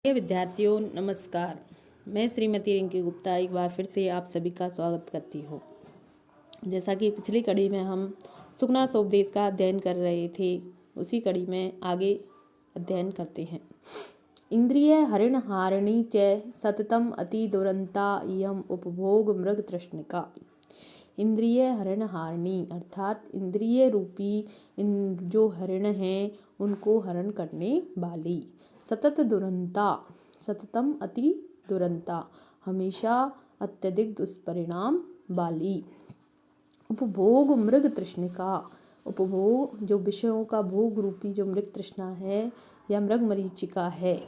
विद्यार्थियों नमस्कार। मैं श्रीमती रिंकी गुप्ता एक बार फिर से आप सभी का स्वागत करती हूँ। जैसा कि पिछली कड़ी में हम सुखनासोपदेश का अध्ययन कर रहे थे, उसी कड़ी में आगे अध्ययन करते हैं। इंद्रिय हरिणहारिणी च सततम अति दुरंता इयम उपभोग मृग तृष्णिका। इंद्रिय हरिणहारिणी अर्थात इंद्रिय रूपी जो हरिण हैं उनको हरण करने वाली, सतत दुरंता सततम अति दुरंता हमेशा अत्यधिक दुष्परिणाम वाली, उपभोग मृग तृष्णिका उपभोग जो विषयों का भोग रूपी जो मृग तृष्णा है या मृग मरीचिका है,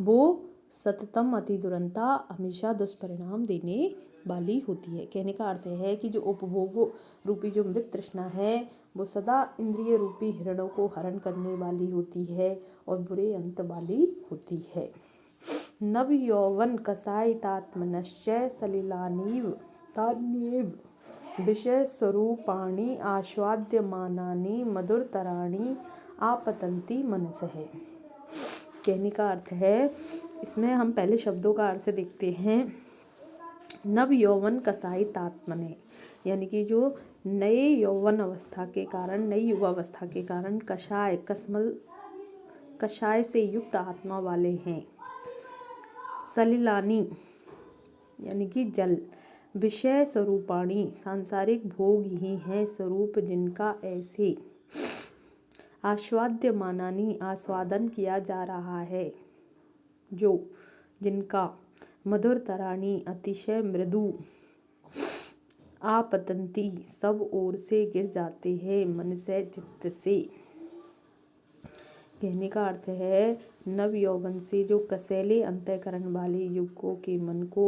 वो सततम अति दुरंता हमेशा दुष्परिणाम देने वाली होती है। कहने का अर्थ है कि जो उपभोग रूपी जो मृग तृष्णा है वो सदा इंद्रिय रूपी हिरणों को हरण करने वाली होती है और बुरे अंत वाली होती है। नव यौवन कसायितात्मनश्च सलिलानीव तान्येव विषय स्वरूपाणि आस्वाद्यमानानि मधुरतराणि आपतन्ति मनसः। कहने का अर्थ है, इसमें हम पहले शब्दों का अर्थ देखते हैं। नव यौवन कसायितात्मने यानी कि जो नए यौवन अवस्था के कारण, नई युवावस्था के कारण कषाय से युक्त आत्मा वाले हैं। सलिलानी यानी कि जल, विषय स्वरूपाणी सांसारिक भोग ही हैं स्वरूप जिनका, ऐसे आस्वाद्यमानानि आस्वादन किया जा रहा है जो जिनका, मधुरतराणि अतिशय मृदु, आपतंती सब ओर से गिर जाते हैं, मन से चित्त से। कहने का अर्थ है, नव यौवन से जो कसैले अंतःकरण वाले युवकों के मन को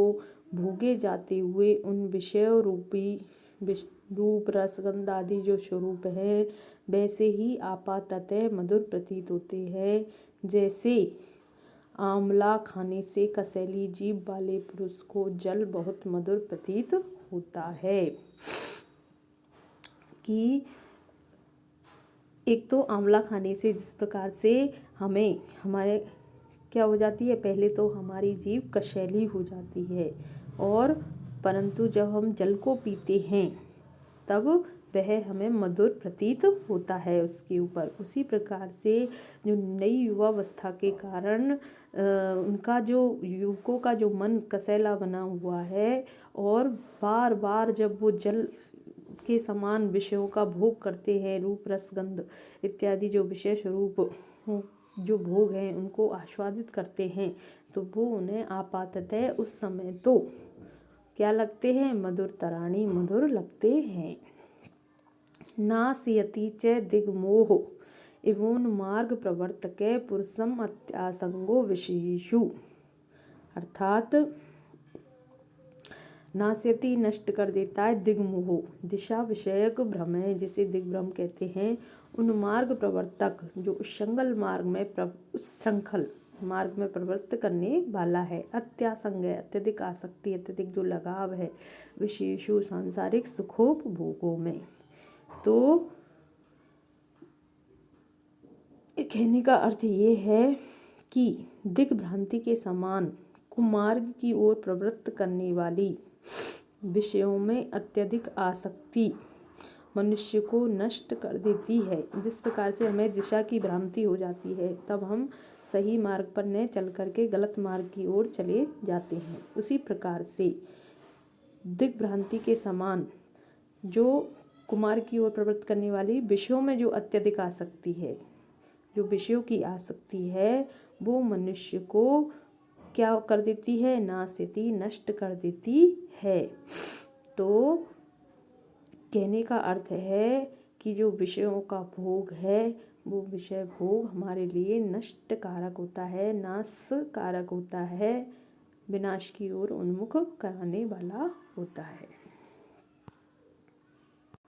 भोगे जाते हुए उन विषय रूपी रूप रसगंध आदि जो स्वरूप है वैसे ही आपाततः मधुर प्रतीत होते हैं, जैसे आंवला खाने से कसैली जीभ वाले पुरुष को जल बहुत मधुर प्रतीत होता है। कि एक तो आंवला खाने से जिस प्रकार से हमारे क्या हो जाती है, पहले तो हमारी जीभ कसैली हो जाती है, और परंतु जब हम जल को पीते हैं तब वह हमें मधुर प्रतीत होता है उसके ऊपर। उसी प्रकार से जो नई युवावस्था के कारण उनका जो युवकों का जो मन कसैला बना हुआ है और बार बार जब वो जल के समान विषयों का भोग करते हैं, रूप रसगंध इत्यादि जो विषय स्वरूप जो भोग हैं उनको आस्वादित करते हैं, तो वो उन्हें आपाततः उस समय तो क्या लगते हैं, मधुरतराणि मधुर लगते हैं। नासयति च दिग्मोह इवोन्मार्ग प्रवर्तके पुरुषम अत्यासंगो विषयेषु। अर्थात नासयति नष्ट कर देता है, दिग्मोह दिशा विषयक भ्रम है जिसे दिग्भ्रम कहते हैं। उन मार्ग प्रवर्तक जो श्रृंखल मार्ग में श्रृंखल मार्ग में प्रवृत्त करने वाला है। अत्यासंग है अत्यधिक आसक्ति, अत्यधिक जो लगाव है, विशेषु सांसारिक सुखोपभोगों में। तो कहने का अर्थ ये है कि दिग्भ्रांति के समान कुमार्ग की ओर प्रवृत्त करने वाली विषयों में अत्यधिक आसक्ति मनुष्य को नष्ट कर देती है। जिस प्रकार से हमें दिशा की भ्रांति हो जाती है तब हम सही मार्ग पर न चल करके गलत मार्ग की ओर चले जाते हैं, उसी प्रकार से दिग्भ्रांति के समान जो कुमार्ग की ओर प्रवृत्त करने वाली विषयों में जो अत्यधिक आसक्ति है, जो विषयों की आसक्ति है, वो मनुष्य को क्या कर देती है, नासयति नष्ट कर देती है। तो कहने का अर्थ है कि जो विषयों का भोग है वो विषय भोग हमारे लिए नष्ट कारक होता है, नाश कारक होता है, विनाश की ओर उन्मुख कराने वाला होता है।